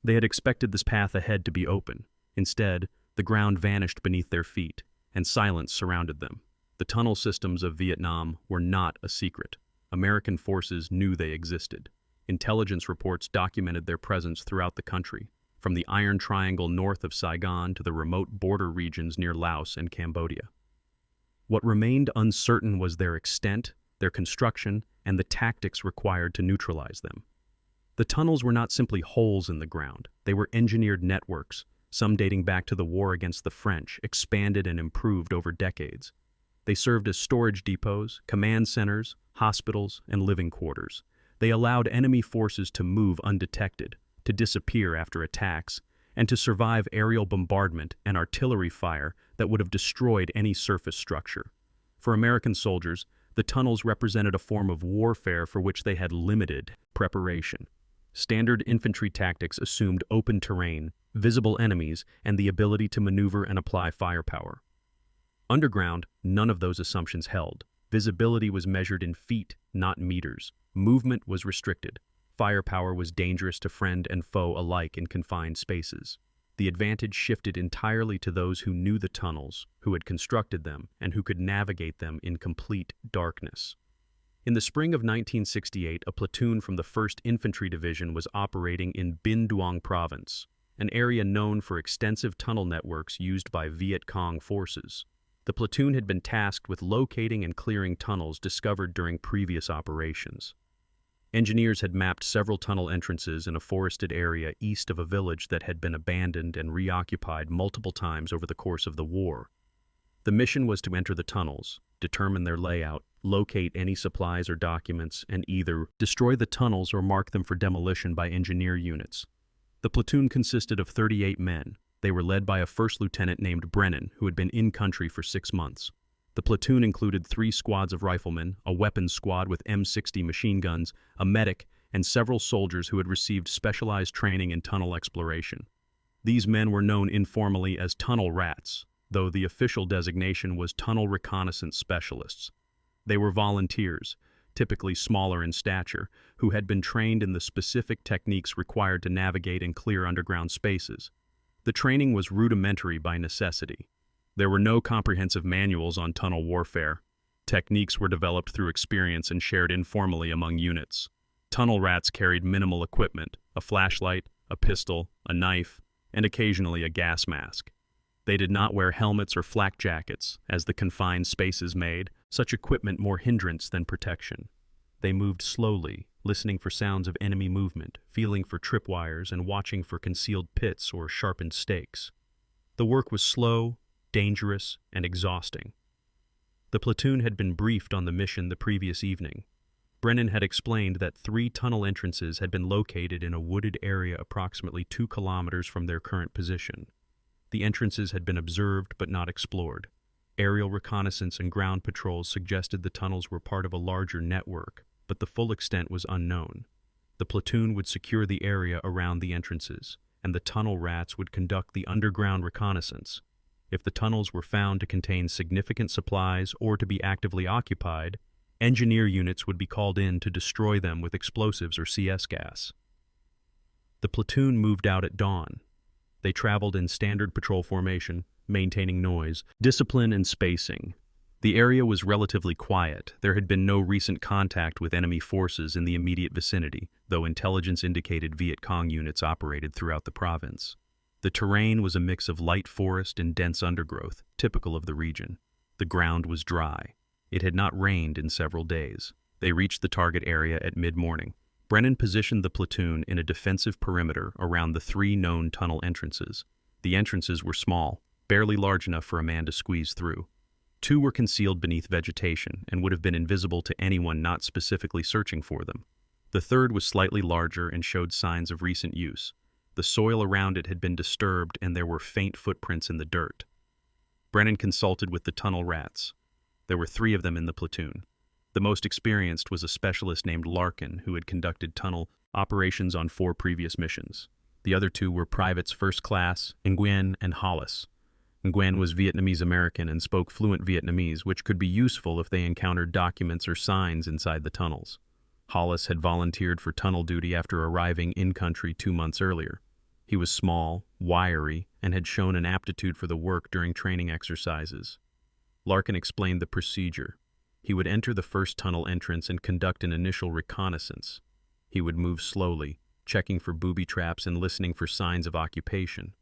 They had expected this path ahead to be open. Instead, the ground vanished beneath their feet, and silence surrounded them. The tunnel systems of Vietnam were not a secret. American forces knew they existed. Intelligence reports documented their presence throughout the country, from the Iron Triangle north of Saigon to the remote border regions near Laos and Cambodia. What remained uncertain was their extent, their construction, and the tactics required to neutralize them. The tunnels were not simply holes in the ground. They were engineered networks, some dating back to the war against the French, expanded and improved over decades. They served as storage depots, command centers, hospitals, and living quarters. They allowed enemy forces to move undetected, to disappear after attacks, and to survive aerial bombardment and artillery fire that would have destroyed any surface structure. For American soldiers, the tunnels represented a form of warfare for which they had limited preparation. Standard infantry tactics assumed open terrain, visible enemies, and the ability to maneuver and apply firepower. Underground, none of those assumptions held. Visibility was measured in feet, not meters. Movement was restricted. Firepower was dangerous to friend and foe alike in confined spaces. The advantage shifted entirely to those who knew the tunnels, who had constructed them, and who could navigate them in complete darkness. In the spring of 1968, a platoon from the 1st Infantry Division was operating in Binh Duong Province, an area known for extensive tunnel networks used by Viet Cong forces. The platoon had been tasked with locating and clearing tunnels discovered during previous operations. Engineers had mapped several tunnel entrances in a forested area east of a village that had been abandoned and reoccupied multiple times over the course of the war. The mission was to enter the tunnels, determine their layout, locate any supplies or documents, and either destroy the tunnels or mark them for demolition by engineer units. The platoon consisted of 38 men. They were led by a first lieutenant named Brennan, who had been in country for 6 months. The platoon included 3 squads of riflemen, a weapons squad with M60 machine guns, a medic, and several soldiers who had received specialized training in tunnel exploration. These men were known informally as tunnel rats, though the official designation was tunnel reconnaissance specialists. They were volunteers, typically smaller in stature, who had been trained in the specific techniques required to navigate and clear underground spaces. The training was rudimentary by necessity. There were no comprehensive manuals on tunnel warfare. Techniques were developed through experience and shared informally among units. Tunnel rats carried minimal equipment, a flashlight, a pistol, a knife, and occasionally a gas mask. They did not wear helmets or flak jackets, as the confined spaces made such equipment more hindrance than protection. They moved slowly, listening for sounds of enemy movement, feeling for tripwires, and watching for concealed pits or sharpened stakes. The work was slow, dangerous, and exhausting. The platoon had been briefed on the mission the previous evening. Brennan had explained that 3 tunnel entrances had been located in a wooded area approximately 2 kilometers from their current position. The entrances had been observed but not explored. Aerial reconnaissance and ground patrols suggested the tunnels were part of a larger network, but the full extent was unknown. The platoon would secure the area around the entrances, and the tunnel rats would conduct the underground reconnaissance. If the tunnels were found to contain significant supplies or to be actively occupied, engineer units would be called in to destroy them with explosives or CS gas. The platoon moved out at dawn. They traveled in standard patrol formation, maintaining noise, discipline, and spacing. The area was relatively quiet. There had been no recent contact with enemy forces in the immediate vicinity, though intelligence indicated Viet Cong units operated throughout the province. The terrain was a mix of light forest and dense undergrowth, typical of the region. The ground was dry. It had not rained in several days. They reached the target area at mid-morning. Brennan positioned the platoon in a defensive perimeter around the 3 known tunnel entrances. The entrances were small, barely large enough for a man to squeeze through. 2 were concealed beneath vegetation and would have been invisible to anyone not specifically searching for them. The 3rd was slightly larger and showed signs of recent use. The soil around it had been disturbed and there were faint footprints in the dirt. Brennan consulted with the tunnel rats. There were 3 of them in the platoon. The most experienced was a specialist named Larkin, who had conducted tunnel operations on 4 previous missions. The other 2 were privates First Class, Nguyen and Hollis. Nguyen was Vietnamese American and spoke fluent Vietnamese, which could be useful if they encountered documents or signs inside the tunnels. Hollis had volunteered for tunnel duty after arriving in country 2 months earlier. He was small, wiry, and had shown an aptitude for the work during training exercises. Larkin explained the procedure. He would enter the first tunnel entrance and conduct an initial reconnaissance. He would move slowly, checking for booby traps and listening for signs of occupation.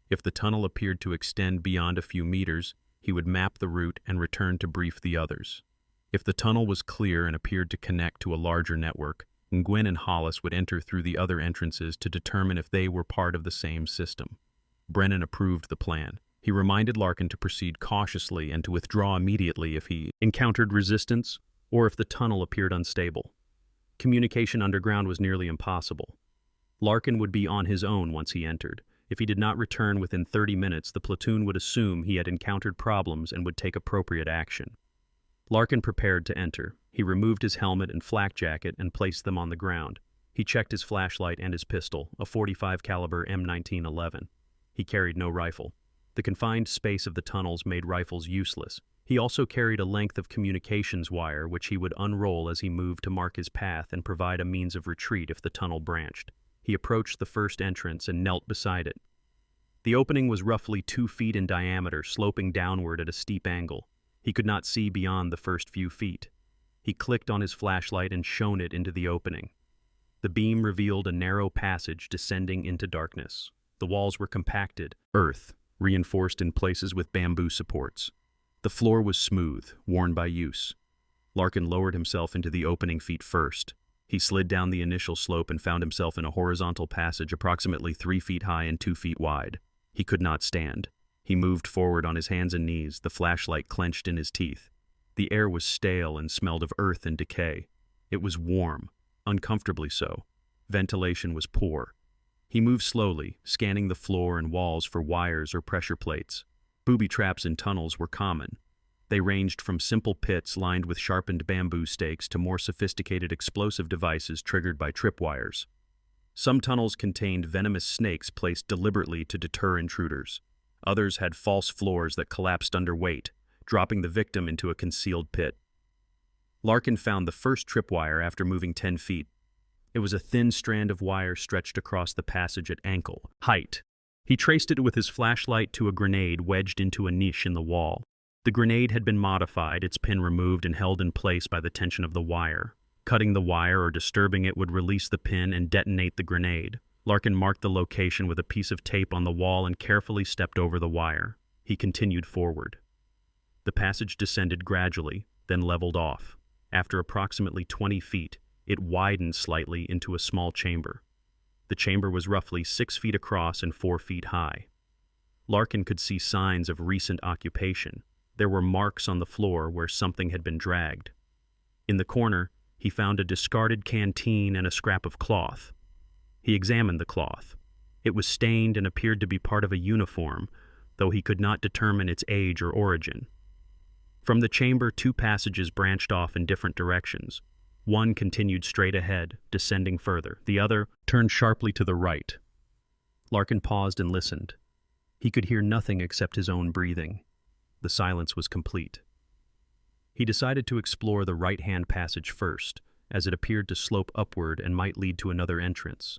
If the tunnel appeared to extend beyond a few meters, he would map the route and return to brief the others. If the tunnel was clear and appeared to connect to a larger network, Nguyen and Hollis would enter through the other entrances to determine if they were part of the same system. Brennan approved the plan. He reminded Larkin to proceed cautiously and to withdraw immediately if he encountered resistance or if the tunnel appeared unstable. Communication underground was nearly impossible. Larkin would be on his own once he entered. If he did not return within 30 minutes, the platoon would assume he had encountered problems and would take appropriate action. Larkin prepared to enter. He removed his helmet and flak jacket and placed them on the ground. He checked his flashlight and his pistol, a .45 caliber M1911. He carried no rifle. The confined space of the tunnels made rifles useless. He also carried a length of communications wire which he would unroll as he moved to mark his path and provide a means of retreat if the tunnel branched. He approached the first entrance and knelt beside it. The opening was roughly 2 feet in diameter, sloping downward at a steep angle. He could not see beyond the first few feet. He clicked on his flashlight and shone it into the opening. The beam revealed a narrow passage descending into darkness. The walls were compacted, earth, reinforced in places with bamboo supports. The floor was smooth, worn by use. Larkin lowered himself into the opening feet first. He slid down the initial slope and found himself in a horizontal passage approximately 3 feet high and 2 feet wide. He could not stand. He moved forward on his hands and knees, the flashlight clenched in his teeth. The air was stale and smelled of earth and decay. It was warm, uncomfortably so. Ventilation was poor. He moved slowly, scanning the floor and walls for wires or pressure plates. Booby traps in tunnels were common. They ranged from simple pits lined with sharpened bamboo stakes to more sophisticated explosive devices triggered by tripwires. Some tunnels contained venomous snakes placed deliberately to deter intruders. Others had false floors that collapsed under weight, dropping the victim into a concealed pit. Larkin found the first tripwire after moving 10 feet. It was a thin strand of wire stretched across the passage at ankle height. He traced it with his flashlight to a grenade wedged into a niche in the wall. The grenade had been modified, its pin removed and held in place by the tension of the wire. Cutting the wire or disturbing it would release the pin and detonate the grenade. Larkin marked the location with a piece of tape on the wall and carefully stepped over the wire. He continued forward. The passage descended gradually, then leveled off. After approximately 20 feet, it widened slightly into a small chamber. The chamber was roughly 6 feet across and 4 feet high. Larkin could see signs of recent occupation. There were marks on the floor where something had been dragged. In the corner, he found a discarded canteen and a scrap of cloth. He examined the cloth. It was stained and appeared to be part of a uniform, though he could not determine its age or origin. From the chamber, 2 passages branched off in different directions. One continued straight ahead, descending further. The other turned sharply to the right. Larkin paused and listened. He could hear nothing except his own breathing. The silence was complete. He decided to explore the right-hand passage first, as it appeared to slope upward and might lead to another entrance.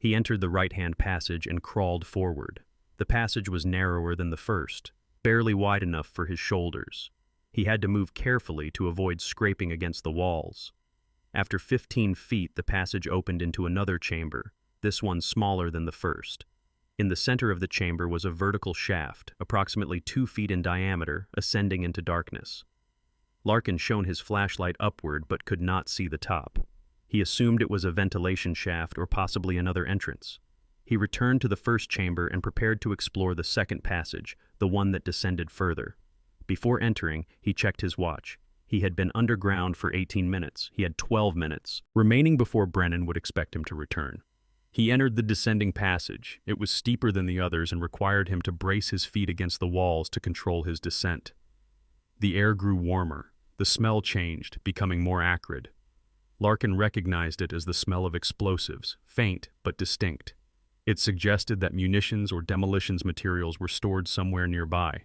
He entered the right-hand passage and crawled forward. The passage was narrower than the first, barely wide enough for his shoulders. He had to move carefully to avoid scraping against the walls. After 15 feet, the passage opened into another chamber, this one smaller than the first. In the center of the chamber was a vertical shaft, approximately 2 feet in diameter, ascending into darkness. Larkin shone his flashlight upward but could not see the top. He assumed it was a ventilation shaft or possibly another entrance. He returned to the first chamber and prepared to explore the second passage, the one that descended further. Before entering, he checked his watch. He had been underground for 18 minutes. He had 12 minutes remaining before Brennan would expect him to return. He entered the descending passage. It was steeper than the others and required him to brace his feet against the walls to control his descent. The air grew warmer. The smell changed, becoming more acrid. Larkin recognized it as the smell of explosives, faint but distinct. It suggested that munitions or demolitions materials were stored somewhere nearby.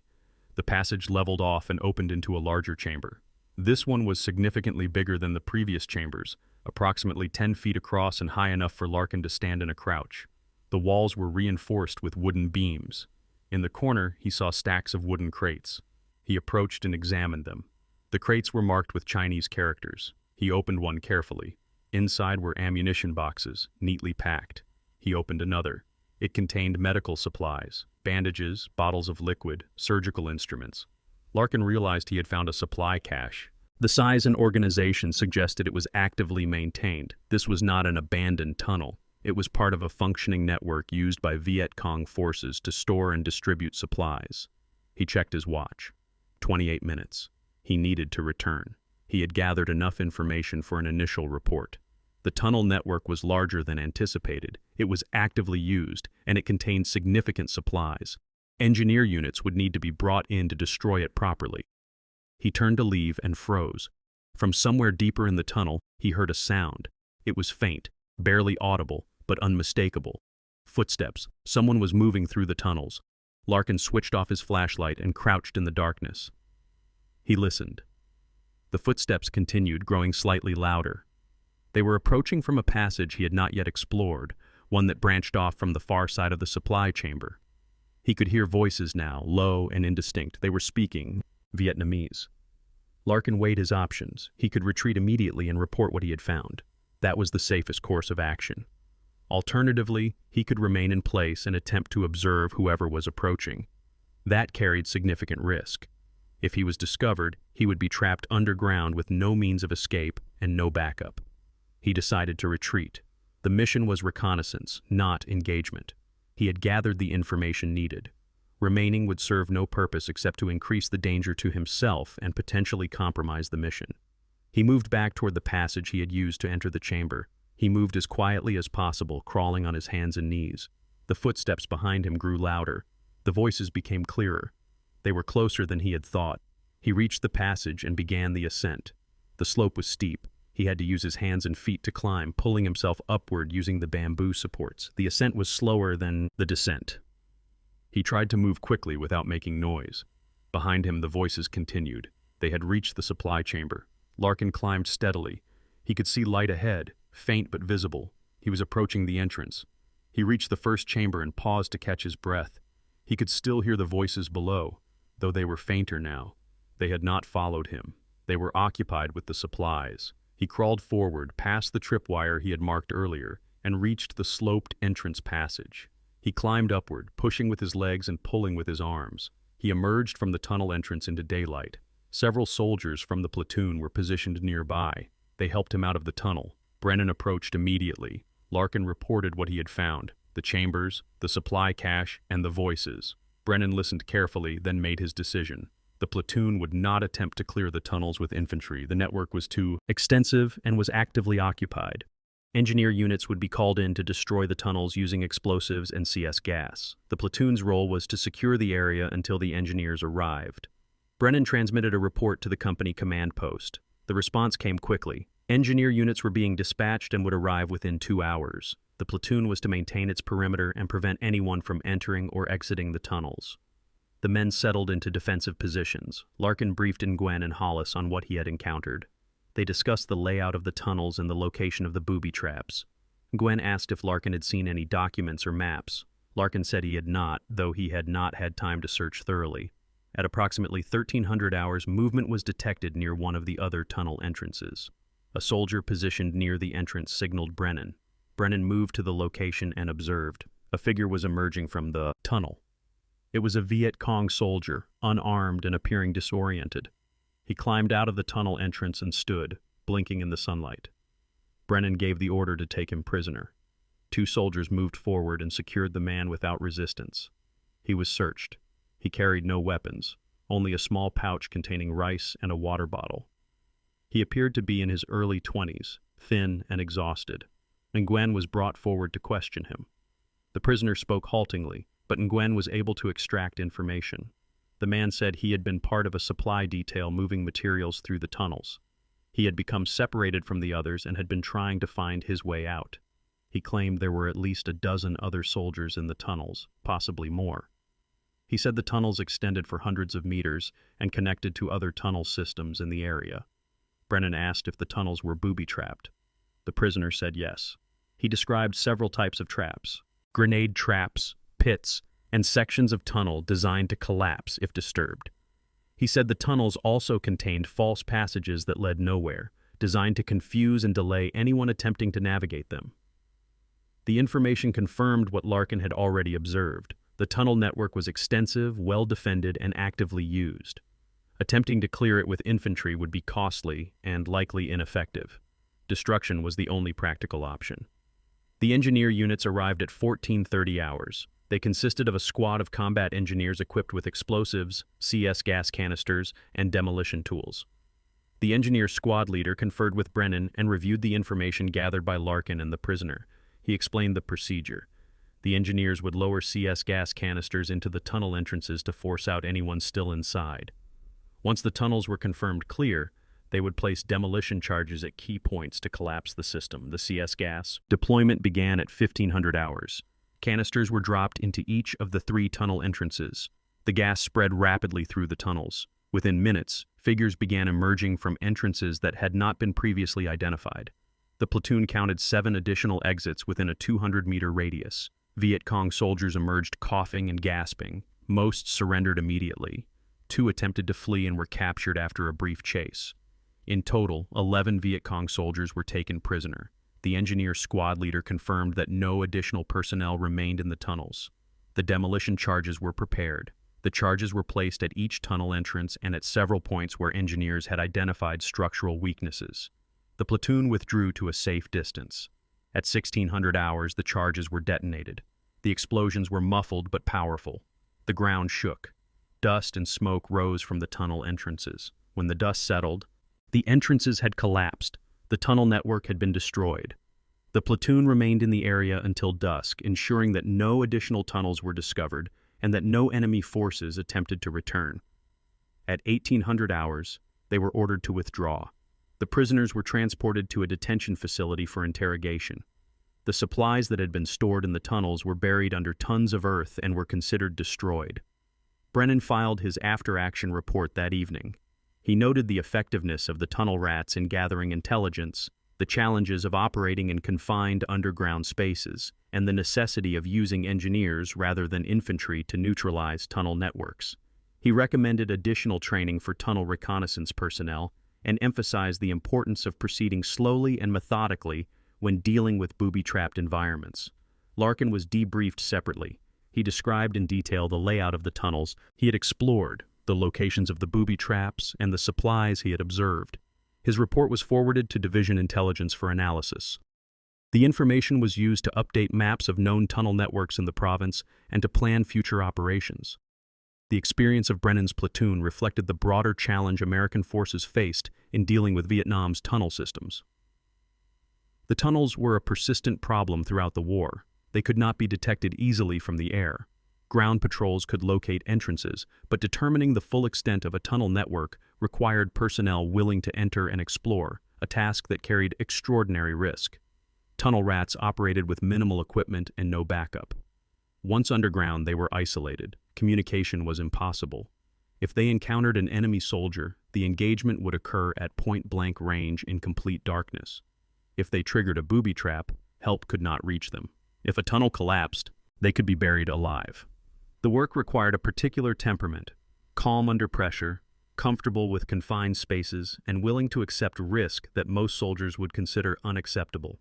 The passage leveled off and opened into a larger chamber. This one was significantly bigger than the previous chambers, approximately 10 feet across and high enough for Larkin to stand in a crouch. The walls were reinforced with wooden beams. In the corner, he saw stacks of wooden crates. He approached and examined them. The crates were marked with Chinese characters. He opened one carefully. Inside were ammunition boxes, neatly packed. He opened another. It contained medical supplies, bandages, bottles of liquid, surgical instruments. Larkin realized he had found a supply cache. The size and organization suggested it was actively maintained. This was not an abandoned tunnel. It was part of a functioning network used by Viet Cong forces to store and distribute supplies. He checked his watch. 28 minutes. He needed to return. He had gathered enough information for an initial report. The tunnel network was larger than anticipated. It was actively used, and it contained significant supplies. Engineer units would need to be brought in to destroy it properly. He turned to leave and froze. From somewhere deeper in the tunnel, he heard a sound. It was faint, barely audible, but unmistakable. Footsteps. Someone was moving through the tunnels. Larkin switched off his flashlight and crouched in the darkness. He listened. The footsteps continued, growing slightly louder. They were approaching from a passage he had not yet explored, one that branched off from the far side of the supply chamber. He could hear voices now, low and indistinct. They were speaking Vietnamese. Larkin weighed his options. He could retreat immediately and report what he had found. That was the safest course of action. Alternatively, he could remain in place and attempt to observe whoever was approaching. That carried significant risk. If he was discovered, he would be trapped underground with no means of escape and no backup. He decided to retreat. The mission was reconnaissance, not engagement. He had gathered the information needed. Remaining would serve no purpose except to increase the danger to himself and potentially compromise the mission. He moved back toward the passage he had used to enter the chamber. He moved as quietly as possible, crawling on his hands and knees. The footsteps behind him grew louder. The voices became clearer. They were closer than he had thought. He reached the passage and began the ascent. The slope was steep. He had to use his hands and feet to climb, pulling himself upward using the bamboo supports. The ascent was slower than the descent. He tried to move quickly without making noise. Behind him, the voices continued. They had reached the supply chamber. Larkin climbed steadily. He could see light ahead, faint but visible. He was approaching the entrance. He reached the first chamber and paused to catch his breath. He could still hear the voices below, though they were fainter now. They had not followed him. They were occupied with the supplies. He crawled forward, past the tripwire he had marked earlier, and reached the sloped entrance passage. He climbed upward, pushing with his legs and pulling with his arms. He emerged from the tunnel entrance into daylight. Several soldiers from the platoon were positioned nearby. They helped him out of the tunnel. Brennan approached immediately. Larkin reported what he had found: the chambers, the supply cache, and the voices. Brennan listened carefully, then made his decision. The platoon would not attempt to clear the tunnels with infantry. The network was too extensive and was actively occupied. Engineer units would be called in to destroy the tunnels using explosives and CS gas. The platoon's role was to secure the area until the engineers arrived. Brennan transmitted a report to the company command post. The response came quickly. Engineer units were being dispatched and would arrive within 2 hours. The platoon was to maintain its perimeter and prevent anyone from entering or exiting the tunnels. The men settled into defensive positions. Larkin briefed Nguyen and Hollis on what he had encountered. They discussed the layout of the tunnels and the location of the booby traps. Nguyen asked if Larkin had seen any documents or maps. Larkin said he had not, though he had not had time to search thoroughly. At approximately 1300 hours, movement was detected near one of the other tunnel entrances. A soldier positioned near the entrance signaled Brennan. Brennan moved to the location and observed. A figure was emerging from the tunnel. It was a Viet Cong soldier, unarmed and appearing disoriented. He climbed out of the tunnel entrance and stood, blinking in the sunlight. Brennan gave the order to take him prisoner. 2 soldiers moved forward and secured the man without resistance. He was searched. He carried no weapons, only a small pouch containing rice and a water bottle. He appeared to be in his early 20s, thin and exhausted. Nguyen was brought forward to question him. The prisoner spoke haltingly, but Nguyen was able to extract information. The man said he had been part of a supply detail moving materials through the tunnels. He had become separated from the others and had been trying to find his way out. He claimed there were at least a dozen other soldiers in the tunnels, possibly more. He said the tunnels extended for hundreds of meters and connected to other tunnel systems in the area. Brennan asked if the tunnels were booby-trapped. The prisoner said yes. He described several types of traps: grenade traps, pits, and sections of tunnel designed to collapse if disturbed. He said the tunnels also contained false passages that led nowhere, designed to confuse and delay anyone attempting to navigate them. The information confirmed what Larkin had already observed. The tunnel network was extensive, well-defended, and actively used. Attempting to clear it with infantry would be costly and likely ineffective. Destruction was the only practical option. The engineer units arrived at 14:30 hours. They consisted of a squad of combat engineers equipped with explosives, CS gas canisters, and demolition tools. The engineer squad leader conferred with Brennan and reviewed the information gathered by Larkin and the prisoner. He explained the procedure. The engineers would lower CS gas canisters into the tunnel entrances to force out anyone still inside. Once the tunnels were confirmed clear, they would place demolition charges at key points to collapse the system. The CS gas deployment began at 1500 hours. Canisters were dropped into each of the 3 tunnel entrances. The gas spread rapidly through the tunnels. Within minutes, figures began emerging from entrances that had not been previously identified. The platoon counted 7 additional exits within a 200-meter radius. Viet Cong soldiers emerged coughing and gasping. Most surrendered immediately. 2 attempted to flee and were captured after a brief chase. In total, 11 Viet Cong soldiers were taken prisoner. The engineer squad leader confirmed that no additional personnel remained in the tunnels. The demolition charges were prepared. The charges were placed at each tunnel entrance and at several points where engineers had identified structural weaknesses. The platoon withdrew to a safe distance. At 1600 hours, the charges were detonated. The explosions were muffled but powerful. The ground shook. Dust and smoke rose from the tunnel entrances. When the dust settled, the entrances had collapsed. The tunnel network had been destroyed. The platoon remained in the area until dusk, ensuring that no additional tunnels were discovered and that no enemy forces attempted to return. At 1800 hours, they were ordered to withdraw. The prisoners were transported to a detention facility for interrogation. The supplies that had been stored in the tunnels were buried under tons of earth and were considered destroyed. Brennan filed his after-action report that evening. He noted the effectiveness of the tunnel rats in gathering intelligence, the challenges of operating in confined underground spaces, and the necessity of using engineers rather than infantry to neutralize tunnel networks. He recommended additional training for tunnel reconnaissance personnel and emphasized the importance of proceeding slowly and methodically when dealing with booby-trapped environments. Larkin was debriefed separately. He described in detail the layout of the tunnels he had explored, the locations of the booby traps, and the supplies he had observed. His report was forwarded to Division Intelligence for analysis. The information was used to update maps of known tunnel networks in the province and to plan future operations. The experience of Brennan's platoon reflected the broader challenge American forces faced in dealing with Vietnam's tunnel systems. The tunnels were a persistent problem throughout the war. They could not be detected easily from the air. Ground patrols could locate entrances, but determining the full extent of a tunnel network required personnel willing to enter and explore, a task that carried extraordinary risk. Tunnel rats operated with minimal equipment and no backup. Once underground, they were isolated. Communication was impossible. If they encountered an enemy soldier, the engagement would occur at point-blank range in complete darkness. If they triggered a booby trap, help could not reach them. If a tunnel collapsed, they could be buried alive. The work required a particular temperament, calm under pressure, comfortable with confined spaces, and willing to accept risk that most soldiers would consider unacceptable.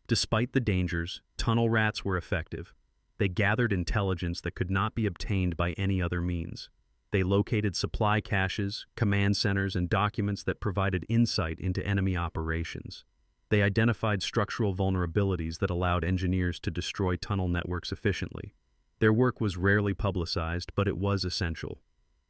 Despite the dangers, tunnel rats were effective. They gathered intelligence that could not be obtained by any other means. They located supply caches, command centers, and documents that provided insight into enemy operations. They identified structural vulnerabilities that allowed engineers to destroy tunnel networks efficiently. Their work was rarely publicized, but it was essential.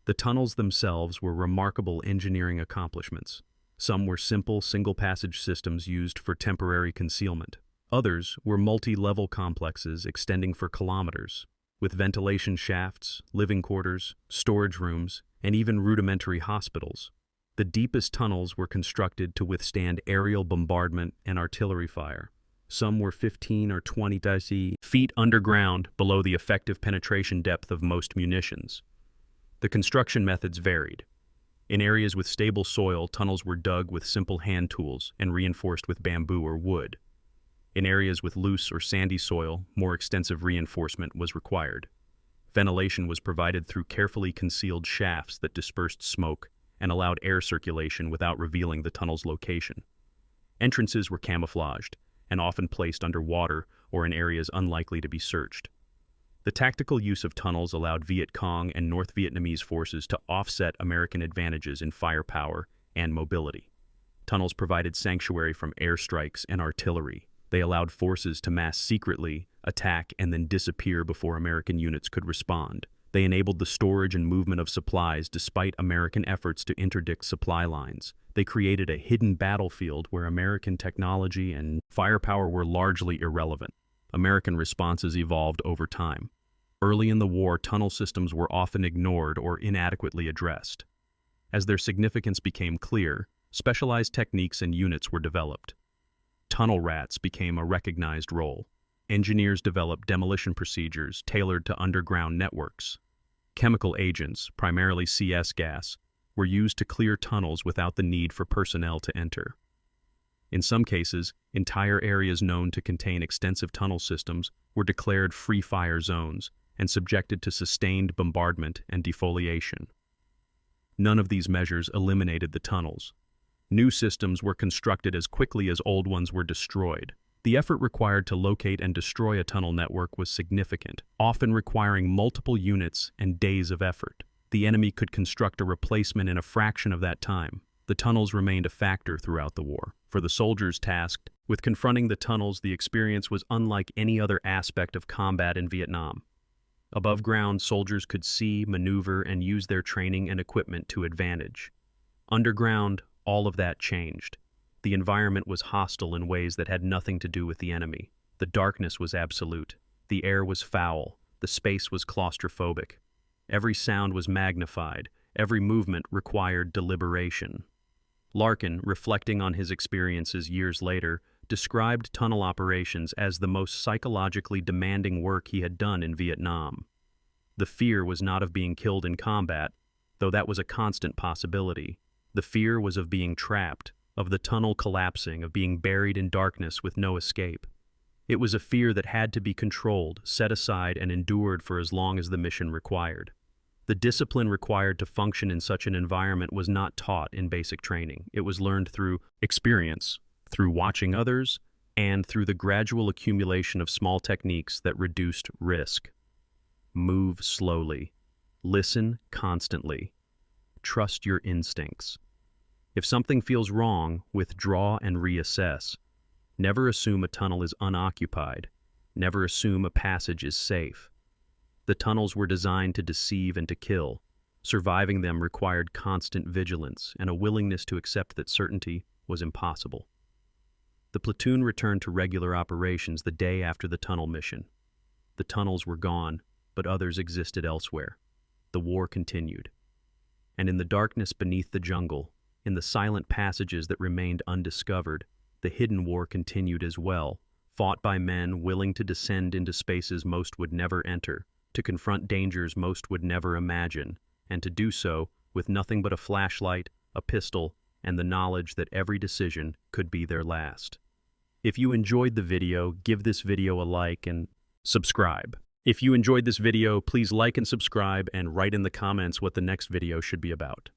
The tunnels themselves were remarkable engineering accomplishments. Some were simple single-passage systems used for temporary concealment. Others were multi-level complexes extending for kilometers, with ventilation shafts, living quarters, storage rooms, and even rudimentary hospitals. The deepest tunnels were constructed to withstand aerial bombardment and artillery fire. Some were 15 or 20 feet underground, below the effective penetration depth of most munitions. The construction methods varied. In areas with stable soil, tunnels were dug with simple hand tools and reinforced with bamboo or wood. In areas with loose or sandy soil, more extensive reinforcement was required. Ventilation was provided through carefully concealed shafts that dispersed smoke and allowed air circulation without revealing the tunnel's location. Entrances were camouflaged and often placed under water or in areas unlikely to be searched. The tactical use of tunnels allowed Viet Cong and North Vietnamese forces to offset American advantages in firepower and mobility. Tunnels provided sanctuary from airstrikes and artillery. They allowed forces to mass secretly, attack, and then disappear before American units could respond. They enabled the storage and movement of supplies despite American efforts to interdict supply lines. They created a hidden battlefield where American technology and firepower were largely irrelevant. American responses evolved over time. Early in the war, tunnel systems were often ignored or inadequately addressed. As their significance became clear, specialized techniques and units were developed. Tunnel rats became a recognized role. Engineers developed demolition procedures tailored to underground networks. Chemical agents, primarily CS gas, were used to clear tunnels without the need for personnel to enter. In some cases, entire areas known to contain extensive tunnel systems were declared free fire zones and subjected to sustained bombardment and defoliation. None of these measures eliminated the tunnels. New systems were constructed as quickly as old ones were destroyed. The effort required to locate and destroy a tunnel network was significant, often requiring multiple units and days of effort. The enemy could construct a replacement in a fraction of that time. The tunnels remained a factor throughout the war. For the soldiers tasked with confronting the tunnels, the experience was unlike any other aspect of combat in Vietnam. Above ground, soldiers could see, maneuver, and use their training and equipment to advantage. Underground, all of that changed. The environment was hostile in ways that had nothing to do with the enemy. The darkness was absolute. The air was foul. The space was claustrophobic. Every sound was magnified. Every movement required deliberation. Larkin, reflecting on his experiences years later, described tunnel operations as the most psychologically demanding work he had done in Vietnam. The fear was not of being killed in combat, though that was a constant possibility. The fear was of being trapped, of the tunnel collapsing, of being buried in darkness with no escape. It was a fear that had to be controlled, set aside, and endured for as long as the mission required. The discipline required to function in such an environment was not taught in basic training. It was learned through experience, through watching others, and through the gradual accumulation of small techniques that reduced risk. Move slowly. Listen constantly. Trust your instincts. If something feels wrong, withdraw and reassess. Never assume a tunnel is unoccupied. Never assume a passage is safe. The tunnels were designed to deceive and to kill. Surviving them required constant vigilance and a willingness to accept that certainty was impossible. The platoon returned to regular operations the day after the tunnel mission. The tunnels were gone, but others existed elsewhere. The war continued. And in the darkness beneath the jungle, in the silent passages that remained undiscovered, the hidden war continued as well, fought by men willing to descend into spaces most would never enter, to confront dangers most would never imagine, and to do so with nothing but a flashlight, a pistol, and the knowledge that every decision could be their last. If you enjoyed the video, give this video a like and subscribe. If you enjoyed this video, please like and subscribe and write in the comments what the next video should be about.